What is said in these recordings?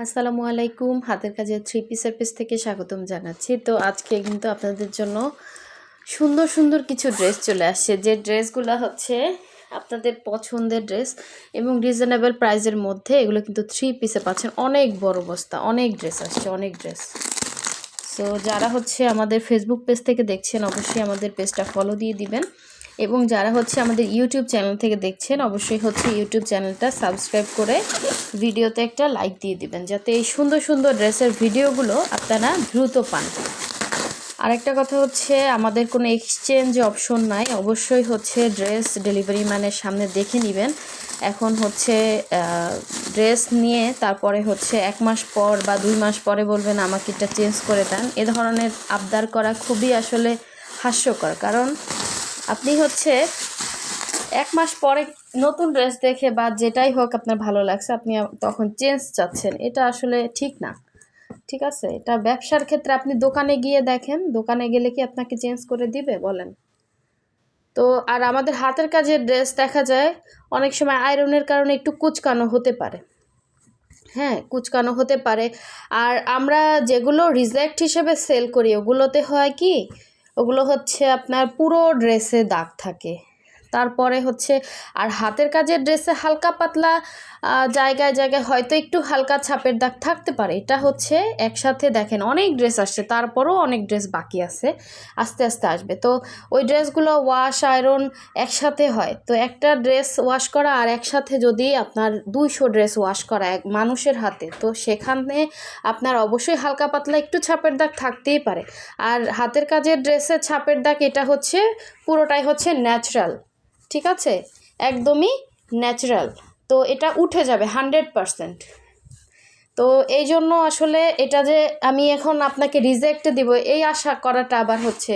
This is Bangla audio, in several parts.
আসসালামু আলাইকুম। হাতের কাজের থ্রি পিসের পেজ থেকে স্বাগতম জানাচ্ছি। তো আজকে কিন্তু আপনাদের জন্য সুন্দর সুন্দর কিছু ড্রেস চলে আসছে, যে ড্রেসগুলো হচ্ছে আপনাদের পছন্দের ড্রেস এবং রিজনেবল প্রাইসের মধ্যে। এগুলো কিন্তু থ্রি পিসে পাচ্ছেন। অনেক বড় বস্তা, অনেক ড্রেস আসছে, অনেক ড্রেস। সো যারা হচ্ছে আমাদের ফেসবুক পেজ থেকে দেখছেন অবশ্যই আমাদের পেজটা ফলো দিয়ে দিবেন, এবং যারা হচ্ছে আমাদের ইউটিউব চ্যানেল থেকে দেখছেন অবশ্যই হচ্ছে ইউটিউব চ্যানেলটা সাবস্ক্রাইব করে ভিডিওতে একটা লাইক দিয়ে দিবেন, যাতে এই সুন্দর সুন্দর ড্রেসের ভিডিওগুলো আপনারা দ্রুত পান। আরেকটা কথা হচ্ছে, আমাদের কোনো এক্সচেঞ্জ অপশন নাই। অবশ্যই হচ্ছে ড্রেস ডেলিভারি ম্যানের সামনে দেখে নেবেন। এখন হচ্ছে ড্রেস নিয়ে তারপরে হচ্ছে 1 মাস পর বা 2 মাস পরে বলবেন আমাকে এটা চেঞ্জ করে দেন। এ ধরনের আবদার করা খুবই আসলে হাস্যকর। কারণ আপনি হচ্ছে 1 মাস পরে নতুন ড্রেস দেখে বা যেটাই হোক আপনার ভালো লাগছে, আপনি তখন চেঞ্জ চাচ্ছেন। এটা আসলে ঠিক না, ঠিক আছে? এটা ব্যবসার ক্ষেত্রে আপনি দোকানে গিয়ে দেখেন, দোকানে গেলে কি আপনাকে চেঞ্জ করে দিবে বলেন? তো আর আমাদের হাতের কাজের ড্রেস দেখা যায় অনেক সময় আয়রনের কারণে একটু কুচকানো হতে পারে। হ্যাঁ, কুচকানো হতে পারে। আর আমরা যেগুলো রিজেক্ট হিসেবে সেল করি ওগুলোতে হয় কি, ওগুলো হচ্ছে আপনার পুরো ড্রেসে দাগ থাকে। তারপরে হচ্ছে আর হাতের কাজের ড্রেসে হালকা পাতলা জায়গায় জায়গায় হয়তো একটু হালকা ছাপের দাগ থাকতে পারে। এটা হচ্ছে একসাথে দেখেন অনেক ড্রেস আসছে, তারপরও অনেক ড্রেস বাকি আছে, আস্তে আস্তে আসবে। তো ওই ড্রেসগুলো ওয়াশ আয়রন একসাথে হয়। তো একটা ড্রেস ওয়াশ করা আর একসাথে যদি আপনার 200 ড্রেস ওয়াশ করা এক মানুষের হাতে, তো সেখানে আপনার অবশ্যই হালকা পাতলা একটু ছাপের দাগ থাকতেই পারে। আর হাতের কাজের ড্রেসের ছাপের দাগ এটা হচ্ছে পুরোটাই হচ্ছে ন্যাচারাল, ঠিক আছে? একদমই ন্যাচারাল। তো এটা উঠে যাবে 100%। তো এই জন্য আসলে এটা যে আমি এখন আপনাকে রিজেক্ট দিব এই আশা করাটা আবার হচ্ছে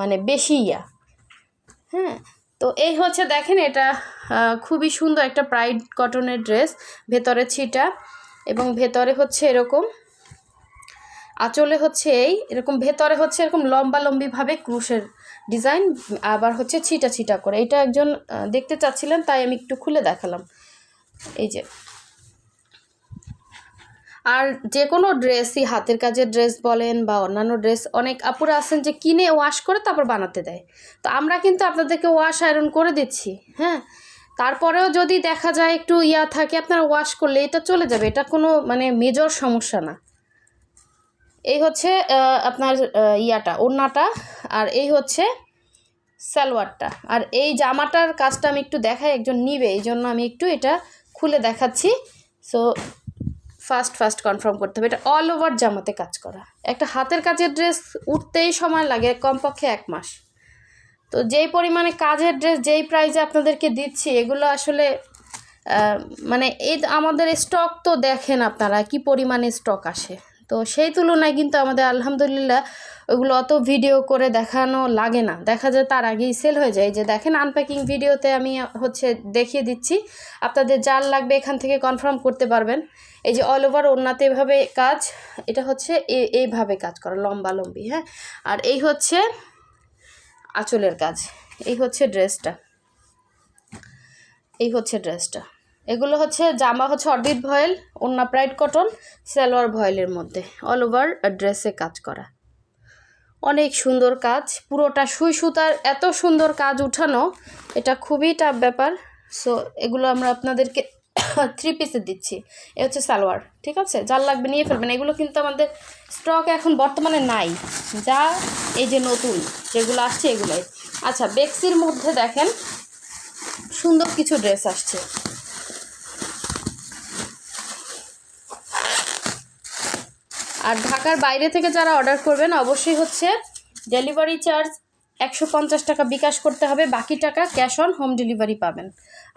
মানে বেশি হ্যাঁ। তো এই হচ্ছে দেখেন, এটা খুবই সুন্দর একটা প্রাইড কটনের ড্রেস, ভেতরে ছিটা এবং ভেতরে হচ্ছে এরকম আঁচলে হচ্ছে এরকম ভেতরে হচ্ছে এরকম লম্বা লম্বিভাবে ক্রুশের ডিজাইন, আবার হচ্ছে ছিটা ছিটা করে। এটা একজন দেখতে চাচ্ছিলেন তাই আমি একটু খুলে দেখালাম। এই যে, আর যে কোনো ড্রেসই হাতের কাজের ড্রেস বলেন বা অন্যান্য ড্রেস, অনেক আপুরা আছেন যে কিনে ওয়াশ করে তারপর বানাতে দেয়। তো আমরা কিন্তু আপনাদেরকে ওয়াশ আয়রন করে দিচ্ছি, হ্যাঁ। তারপরেও যদি দেখা যায় একটু থাকে, আপনারা ওয়াশ করলে এটা চলে যাবে, এটা কোনো মানে মেজর সমস্যা না। এই হচ্ছে আপনার ওড়নাটা, আর এই হচ্ছে সালোয়ারটা। আর এই জামাটার কাজটা আমি একটু দেখাই, একজন নিবে এই জন্য আমি একটু এটা খুলে দেখাচ্ছি। সো ফার্স্ট কনফার্ম করতে হবে, এটা অল ওভার জামাতে কাজ করা। একটা হাতের কাজের ড্রেস উঠতেই সময় লাগে কমপক্ষে 1 মাস। তো যেই পরিমাণে কাজের ড্রেস যেই প্রাইসে আপনাদেরকে দিচ্ছি, এগুলো আসলে মানে এই আমাদের স্টক তো দেখেন আপনারা কি পরিমাণে স্টক আসে। তো সেই তুলনায় কিন্তু আমাদের আলহামদুলিল্লাহ ওগুলো অত ভিডিও করে দেখানো লাগে না, দেখা যায় তার আগেই সেল হয়ে যায়। যে দেখেন আনপ্যাকিং ভিডিওতে আমি হচ্ছে দেখিয়ে দিচ্ছি, আপনাদের যার লাগবে এখান থেকে কনফার্ম করতে পারবেন। এই যে অল ওভার ওড়নাতে এভাবে কাজ, এটা হচ্ছে এইভাবে কাজ করা লম্বা লম্বি, হ্যাঁ। আর এই হচ্ছে আঁচলের কাজ, এই হচ্ছে ড্রেসটা, এই হচ্ছে ড্রেসটা। এগুলো হচ্ছে জামা হচ্ছে অর্বিট ভয়েল, ওড়না প্রাইড কটন, সালোয়ার ভয়েলের মধ্যে অল ওভার ড্রেসে কাজ করা। অনেক সুন্দর কাজ, পুরোটা সুই সুতার এত সুন্দর কাজ উঠানো, এটা খুবই টাফ ব্যাপার। সো এগুলো আমরা আপনাদেরকে 3 পিসে দিচ্ছি। এ হচ্ছে সালোয়ার, ঠিক আছে? যার লাগবে নিয়ে ফেলবেন। এগুলো কিন্তু আমাদের স্টক এখন বর্তমানে নাই, যা এই যে নতুন যেগুলো আসছে এগুলোই। আচ্ছা, বেক্সির মধ্যে দেখেন সুন্দর কিছু ড্রেস আসছে। আর ঢাকার বাইরে থেকে যারা অর্ডার করবেন অবশ্যই হচ্ছে ডেলিভারি চার্জ 150 টাকা বিকাশ করতে হবে, বাকি টাকা ক্যাশ অন হোম ডেলিভারি পাবেন।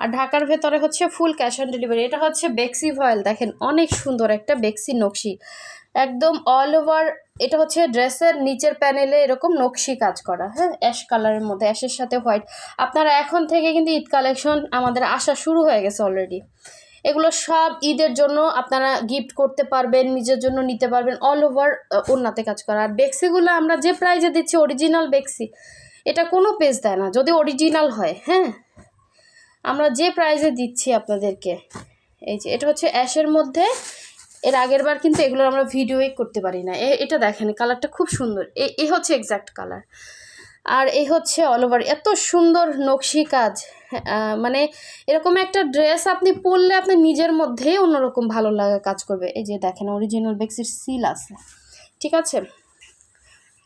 আর ঢাকার ভেতরে হচ্ছে ফুল ক্যাশ অন ডেলিভারি। এটা হচ্ছে বেক্সি ভয়েল, দেখেন অনেক সুন্দর একটা বেক্সি নকশি, একদম অল ওভার। এটা হচ্ছে ড্রেসের নিচের প্যানেলে এরকম নকশি কাজ করা, হ্যাঁ, অ্যাশ কালারের মধ্যে, অ্যাশের সাথে হোয়াইট। আপনারা এখন থেকে কিন্তু ঈদ কালেকশন আমাদের আসা শুরু হয়ে গেছে অলরেডি। এগুলো সব ঈদের জন্য আপনারা গিফট করতে পারবেন, নিজের জন্য নিতে পারবেন, অল ওভার ওড়নাতে কাজ করা। আর বেক্সিগুলো আমরা যে প্রাইজে দিচ্ছি অরিজিনাল বেক্সি, এটা কোনো পেজ দেয় না যদি অরিজিনাল হয়, হ্যাঁ। আমরা যে প্রাইজে দিচ্ছি আপনাদেরকে, এই যে এটা হচ্ছে অ্যাশের মধ্যে এর আগের বার কিন্তু এগুলো আমরা ভিডিওই করতে পারি না। এটা দেখেন কালারটা খুব সুন্দর, এই হচ্ছে এক্স্যাক্ট কালার। আর এই হচ্ছে অল ওভার এত সুন্দর নকশি কাজ। মানে এরকম একটা ড্রেস আপনি পরলে আপনার নিজের মধ্যেই অন্যরকম ভালো লাগা কাজ করবে। এই যে দেখেন অরিজিনাল বেক্সির সিল আছে, ঠিক আছে।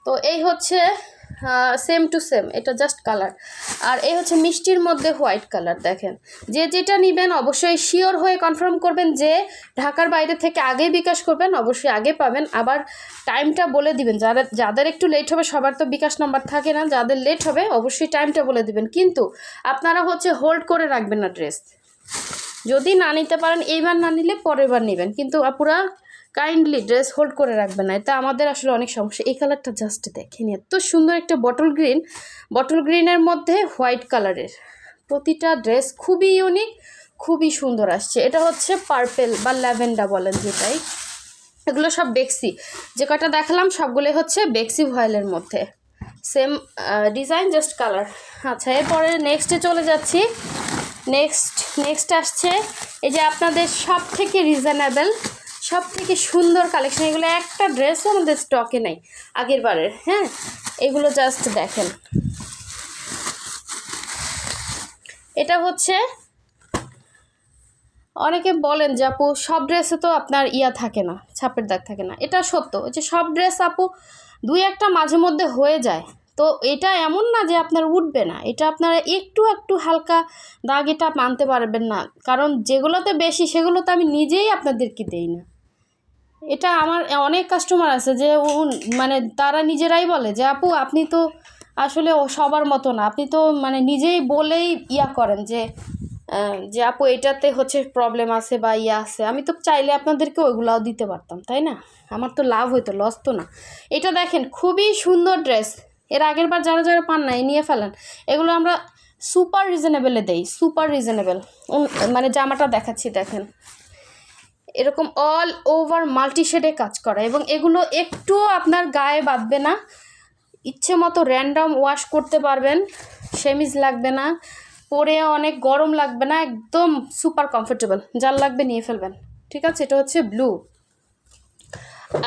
তো এই হচ্ছে সেম টু সেম, এটা জাস্ট কালার। আর এই হচ্ছে মিষ্টির মধ্যে হোয়াইট কালার। দেখেন যে যেটা নেবেন অবশ্যই শিওর হয়ে কনফার্ম করবেন যে ঢাকার বাইরে থেকে আগে বিকাশ করবেন, অবশ্যই আগে পাবেন। আবার টাইমটা বলে দিবেন, যাদের একটু লেট হবে, সবার তো বিকাশ নাম্বার থাকে না, যাদের লেট হবে অবশ্যই টাইমটা বলে দিবেন। কিন্তু আপনারা হচ্ছে হোল্ড করে রাখবেন না ড্রেস। যদি না নিতে পারেন এইবার না নিলে পরের বার নেবেন, কিন্তু আপুরা কাইন্ডলি ড্রেস হোল্ড করে রাখবেন না, এটা আমাদের আসলে অনেক সমস্যা। এই কালারটা জাস্ট দেখেন, এত সুন্দর একটা বটল গ্রিনের মধ্যে হোয়াইট কালারের। প্রতিটা ড্রেস খুবই ইউনিক, খুবই সুন্দর আসছে। এটা হচ্ছে পার্পেল বা ল্যাভেন্ডার বলেন যেটাই, এগুলো সব বেক্সি। যে কটা দেখালাম সবগুলোই হচ্ছে বেক্সি ভয়েলের মধ্যে, সেম ডিজাইন জাস্ট কালার। আচ্ছা এরপরে নেক্সটে চলে যাচ্ছি। নেক্সট আসছে এই যে আপনাদের সব থেকে রিজনেবল, সব থেকে সুন্দর কালেকশন। এগুলো একটা ড্রেসও আমাদের স্টকে নেই আগের বারের, হ্যাঁ। এগুলো জাস্ট দেখেন, এটা হচ্ছে অনেকে বলেন যে আপু সব ড্রেসে তো আপনার থাকে না, ছাপের দাগ থাকে না। এটা সত্য যে সব ড্রেস আপু দুই একটা মাঝে মধ্যে হয়ে যায়। তো এটা এমন না যে আপনার উঠবে না, এটা আপনারা একটু একটু হালকা দাগ এটা মানতে পারবেন না, কারণ যেগুলোতে বেশি সেগুলো তো আমি নিজেই আপনাদেরকে দেই না। এটা আমার অনেক কাস্টমার আছে যে মানে তারা নিজেরাই বলে যে আপু আপনি তো আসলে সবার মতো না, আপনি তো মানে নিজেই বলেই করেন যে যে আপু এটাতে হচ্ছে প্রবলেম আছে বা আছে। আমি তো চাইলে আপনাদেরকে ওইগুলাও দিতে পারতাম, তাই না? আমার তো লাভ হইতো, লস তো না। এটা দেখেন খুবই সুন্দর ড্রেস। এর আগের বার যারা যারা পান নাই নিয়ে ফেলেন। এগুলো আমরা সুপার রিজনেবলে দেই, সুপার রিজনেবল। মানে জামাটা দেখাচ্ছি দেখেন, এরকম অল ওভার মাল্টি শেডে কাজ করা, এবং এগুলো একটুও আপনার গায়ে বাঁধবে না। ইচ্ছে মতো র্যান্ডম ওয়াশ করতে পারবেন, সেমিজ লাগবে না, পরে অনেক গরম লাগবে না, একদম সুপার কমফোর্টেবল। যার লাগবে নিয়ে ফেলবেন, ঠিক আছে। এটা হচ্ছে ব্লু।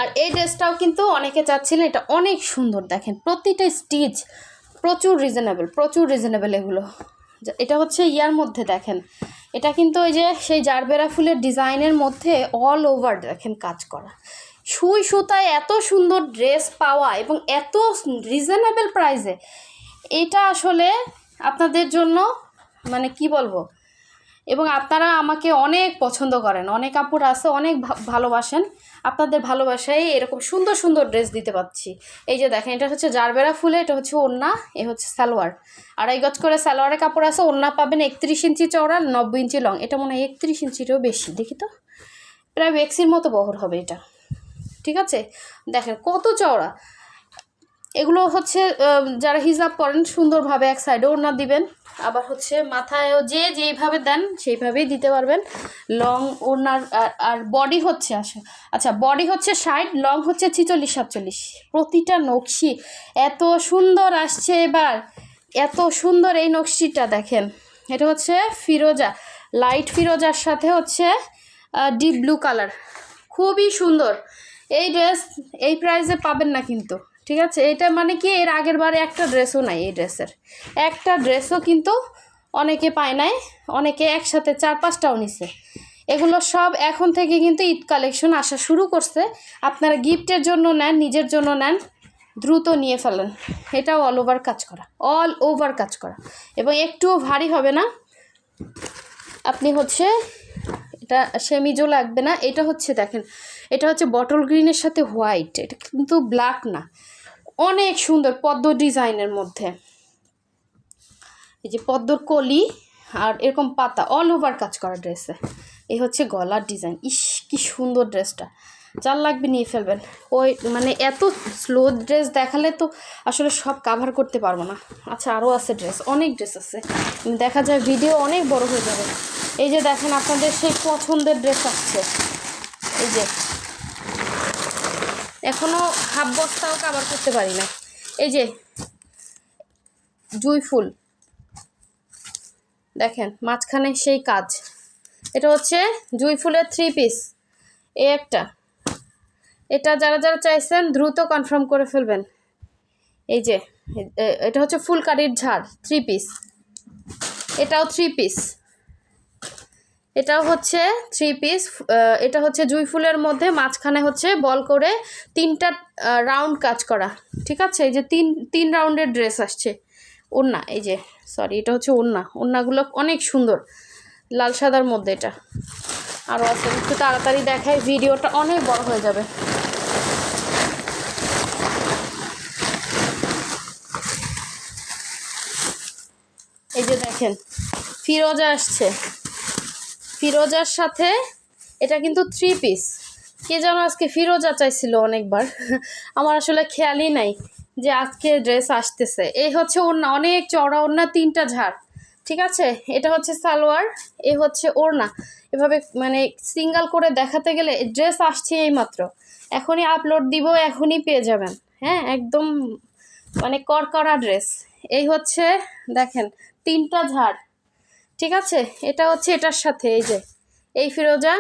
আর এই ড্রেসটাও কিন্তু অনেকে চাচ্ছিলেন, এটা অনেক সুন্দর। দেখেন প্রতিটা স্টিচ প্রচুর রিজনেবল এগুলো। এটা হচ্ছে মধ্যে দেখেন, এটা কিন্তু ওই যে সেই জারবেরা ফুলের ডিজাইনের মধ্যে অল ওভার দেখেন কাজ করা। সুই সুতায় এত সুন্দর ড্রেস পাওয়া এবং এত রিজনেবল প্রাইসে, এটা আসলে আপনাদের জন্য মানে কি বলবো। এবং আপনারা আমাকে অনেক পছন্দ করেন, অনেক আপুরা আছে অনেক ভালোবাসেন। আপনাদের ভালোবাসায় এরকম সুন্দর সুন্দর ড্রেস দিতে পারছি। এই যে দেখেন, এটা হচ্ছে জারবেরা ফুলে, এটা হচ্ছে ওড়না, এ হচ্ছে সালোয়ার। 2.5 গজ করে সালোয়ারের কাপড় আছে। ওড়না পাবেন 31 ইঞ্চি চওড়া, 90 ইঞ্চি লং। এটা মনে হয় 31 ইঞ্চিরও বেশি, দেখি তো, প্রায় বেক্সির মতো বহর হবে এটা, ঠিক আছে। দেখেন কত চওড়া। এগুলো হচ্ছে যারা হিজাব করেন সুন্দরভাবে এক সাইডে ওড়না দিবেন, আবার হচ্ছে মাথায়ও যেইভাবে দেন সেইভাবেই দিতে পারবেন। লং ওড়নার আর বডি হচ্ছে আচ্ছা বডি হচ্ছে 60, লং হচ্ছে 46-47। প্রতিটা নকশি এত সুন্দর আসছে এবার, এত সুন্দর এই নকশিটা দেখেন। এটা হচ্ছে ফিরোজা, লাইট ফিরোজার সাথে হচ্ছে ডিপ ব্লু কালার, খুবই সুন্দর। এই ড্রেস এই প্রাইসে পাবেন না কিন্তু, ঠিক আছে। এটা মানে কি এর আগের বারে একটা ড্রেসও নাই, এই ড্রেসের একটা ড্রেসও কিন্তু অনেকে পায় নাই, অনেকে একসাথে 4-5টাও নিছে। এগুলো সব এখন থেকে কিন্তু ঈদ কালেকশন আসা শুরু করছে। আপনারা গিফটের জন্য নেন, নিজের জন্য নেন, দ্রুত নিয়ে ফেলেন। এটাও অল ওভার কাজ করা এবং একটুও ভারী হবে না। আপনি হচ্ছে এটা সেমিজও লাগবে না। এটা হচ্ছে দেখেন, এটা হচ্ছে বটল গ্রিনের সাথে হোয়াইট, এটা কিন্তু ব্ল্যাক না, অনেক সুন্দর পদ্ম ডিজাইনের মধ্যে। এই যে পদ্মর কলি আর এরকম পাতা, অল ওভার কাজ করা ড্রেসে। এই হচ্ছে গলার ডিজাইন। ইস কি সুন্দর ড্রেসটা, যার লাগবে নিয়ে ফেলবেন। ওই মানে এত স্লো ড্রেস দেখালে তো আসলে সব কাভার করতে পারবো না। আচ্ছা আরও আছে ড্রেস, অনেক ড্রেস আছে, দেখা যায় ভিডিও অনেক বড় হয়ে যাবে। এই যে দেখেন আপনাদের সেই পছন্দের ড্রেস আসছে, এই যে এখনও হাফ বস্তাও কাভার করতে পারি না। এই যে জুঁই ফুল দেখেন মাঝখানে সেই কাজ, এটা হচ্ছে জুঁই ফুলের 3 পিস। এই একটা, এটা যারা যারা চাইছেন দ্রুত কনফার্ম করে ফেলবেন। এই যে এটা হচ্ছে ফুলকারির ঝাড় 3 পিস, এটাও 3 পিস, এটাও হচ্ছে 3 পিস। এটা হচ্ছে জুঁই ফুলের মধ্যে মাঝখানে হচ্ছে বল করে 3টা রাউন্ড কাজ করা, ঠিক আছে। এই যে 3 রাউন্ডের ড্রেস আসছে। ওড়না, এই যে সরি এটা হচ্ছে ওড়না, ওড়নাগুলো অনেক সুন্দর লাল সাদার মধ্যে। এটা আরও আছে, একটু তাড়াতাড়ি দেখাই, ভিডিওটা অনেক বড় হয়ে যাবে। এই যে দেখেন ফিরোজা আসছে, ফিরোজার সাথে এটা কিন্তু 3 পিস। কে যেন আজকে ফিরোজা চাইছিল অনেকবার, আমার আসলে খেয়ালই নাই যে আজকে ড্রেস আসতেছে। এই হচ্ছে ওড়না, অনেক চওড়া ওড়না, 3টা ঝাড়, ঠিক আছে। এটা হচ্ছে সালোয়ার, এই হচ্ছে ওড়না। এভাবে মানে সিঙ্গেল করে দেখাতে গেলে ড্রেস আসছে এই মাত্র, এখনই আপলোড দিব, এখনই পেয়ে যাবেন। হ্যাঁ, একদম মানে করকরা ড্রেস। এই হচ্ছে দেখেন 3টা ঝাড়, ঠিক আছে। এটা হচ্ছে এটার সাথে এই যে এই ফিরোজা,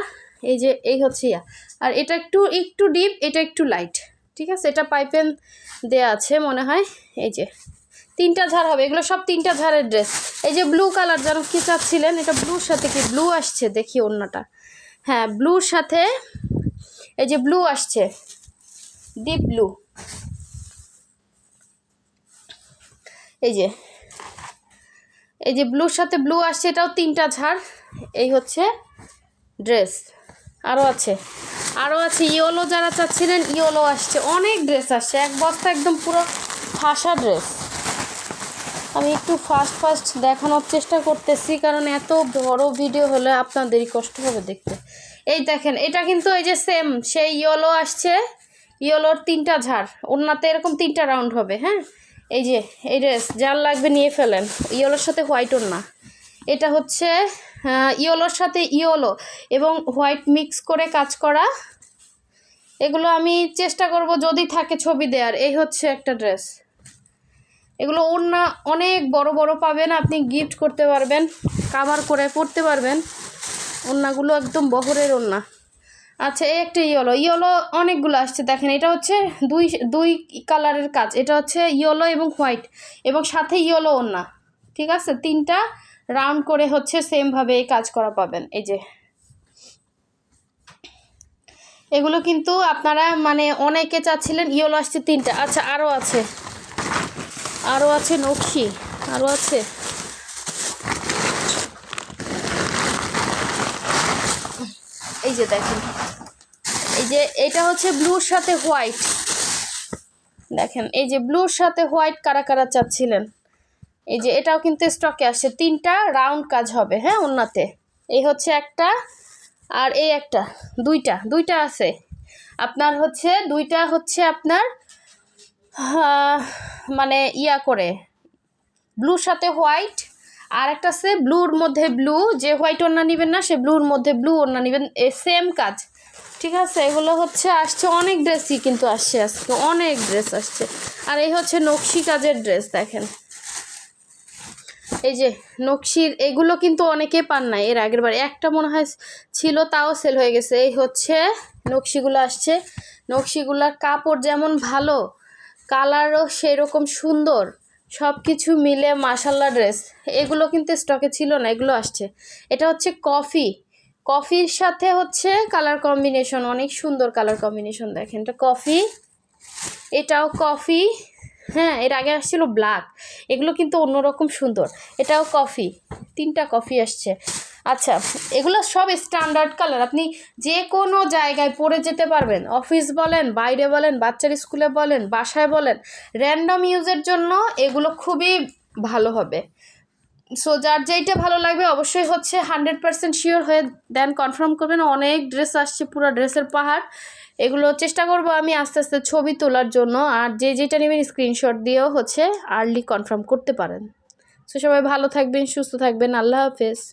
এই যে এই হচ্ছে ইয়া, আর এটা একটু একটু ডিপ, এটা একটু লাইট, ঠিক আছে। এটা পাইপেন দেয়া আছে মনে হয়। এই যে 3টা ঝাড় হবে, এগুলো সব 3টা ঝাড়ের ড্রেস। এই যে ব্লু কালার যেন কি চাচ্ছিলেন, এটা ব্লুর সাথে কি ব্লু আসছে দেখি ওড়নাটা, হ্যাঁ ব্লুর সাথে এই যে ব্লু আসছে, ডিপ ব্লু। এই যে ব্লুর সাথে ব্লু আসছে, এটাও 3টা ঝাড়। এই হচ্ছে ড্রেস, আরও আছে ইয়েলো, যারা চাচ্ছিলেন ইয়েলো আসছে, অনেক ড্রেস আসছে, এক বস্তা একদম পুরো ঠাসা ড্রেস। আমি একটু ফাস্ট দেখানোর চেষ্টা করতেছি, কারণ এত বড় ভিডিও হলে আপনাদেরই কষ্ট হবে দেখতে। এই দেখেন এটা কিন্তু এই যে সেম সেই ইয়েলো আসছে, ইয়েলোর 3টা ঝাড়, ওড়নাতে এরকম 3টা রাউন্ড হবে। হ্যাঁ, এই যে এই ড্রেস যার লাগবে নিয়ে ফেলেন, ইয়েলোর সাথে হোয়াইট ওড়না। এটা হচ্ছে ইয়েলোর সাথে ইয়েলো এবং হোয়াইট মিক্স করে কাজ করা। এগুলো আমি চেষ্টা করব যদি থাকে ছবি দেওয়ার। এই হচ্ছে একটা ড্রেস, এগুলো ওড়না অনেক বড় বড় পাবেন, আপনি গিফট করতে পারবেন, কাভার করে পরতে পারবেন। ওড়নাগুলো একদম বহরের ওড়না। আচ্ছা, এই একটা ইয়েলো অনেকগুলো আসছে দেখেন, এটা হচ্ছে দুই কালারের কাজ, এটা হচ্ছে ইয়েলো এবং হোয়াইট এবং সাথে ইয়েলো ওড়না, ঠিক আছে। 3টা রাউন্ড করে হচ্ছে সেমভাবে এই কাজ করা পাবেন। এই যে এগুলো কিন্তু আপনারা মানে অনেকে চাচ্ছিলেন, ইয়েলো আসছে 3টা। আচ্ছা, আরও আছে নকশি, আরও আছে। এই যে দেখেন, এই যে এটা হচ্ছে ব্লুর সাথে হোয়াইট, দেখেন এই যে ব্লুর সাথে হোয়াইট কারা কারা চাচ্ছিলেন। এই যে এটাও কিন্তু স্টকে আসছে, 3টা রাউন্ড কাজ হবে। হ্যাঁ, ওড়নাতে এই হচ্ছে একটা, আর এই একটা, দুইটা আছে আপনার, হচ্ছে দুইটা হচ্ছে আপনার মানে ইয়া করে ব্লুর সাথে হোয়াইট, আর একটা আছে ব্লুর মধ্যে ব্লু, যে হোয়াইট ওড়না নেবেন না সে ব্লুর মধ্যে ব্লু ওড়না নেবেন, সেম কাজ, ঠিক আছে। এগুলো হচ্ছে আসছে অনেক ড্রেসই কিন্তু আসছে, আজকে অনেক ড্রেস আসছে। আর এই হচ্ছে নকশি কাজের ড্রেস, দেখেন এই যে নকশির, এগুলো কিন্তু অনেকে পান না, এর আগের বার একটা মনে হয় ছিল, তাও সেল হয়ে গেছে। এই হচ্ছে নকশিগুলো আসছে, নকশিগুলার কাপড় যেমন ভালো, কালারও সেরকম সুন্দর, সব কিছু মিলে মাশাল্লাহ ড্রেস। এগুলো কিন্তু স্টকে ছিল না, এগুলো আসছে। এটা হচ্ছে কফির সাথে হচ্ছে কালার কম্বিনেশন, অনেক সুন্দর কালার কম্বিনেশন, দেখেন এটা কফি, এটাও কফি। হ্যাঁ, এর আগে আসছিল ব্ল্যাক, এগুলো কিন্তু অন্যরকম সুন্দর। এটাও কফি, 3টা কফি আসছে। আচ্ছা, এগুলো সব স্ট্যান্ডার্ড কালার, আপনি যে কোনো জায়গায় পরে যেতে পারবেন, অফিস বলেন, বাইরে বলেন, বাচ্চার স্কুলে বলেন, বাসায় বলেন, র্যান্ডম ইউজের জন্য এগুলো খুবই ভালো হবে। সো যার যেইটা ভালো লাগবে অবশ্যই হচ্ছে 100% শিওর হয়ে দেন কনফার্ম করবেন। অনেক ড্রেস আসছে, পুরো ড্রেসের পাহাড়। এগুলো চেষ্টা করব আমি আস্তে আস্তে ছবি তোলার জন্য, আর যেটা নেবেন স্ক্রিনশট দিয়েও হচ্ছে আর্লি কনফার্ম করতে পারেন। সো সবাই ভালো থাকবেন, সুস্থ থাকবেন, আল্লাহ হাফেজ।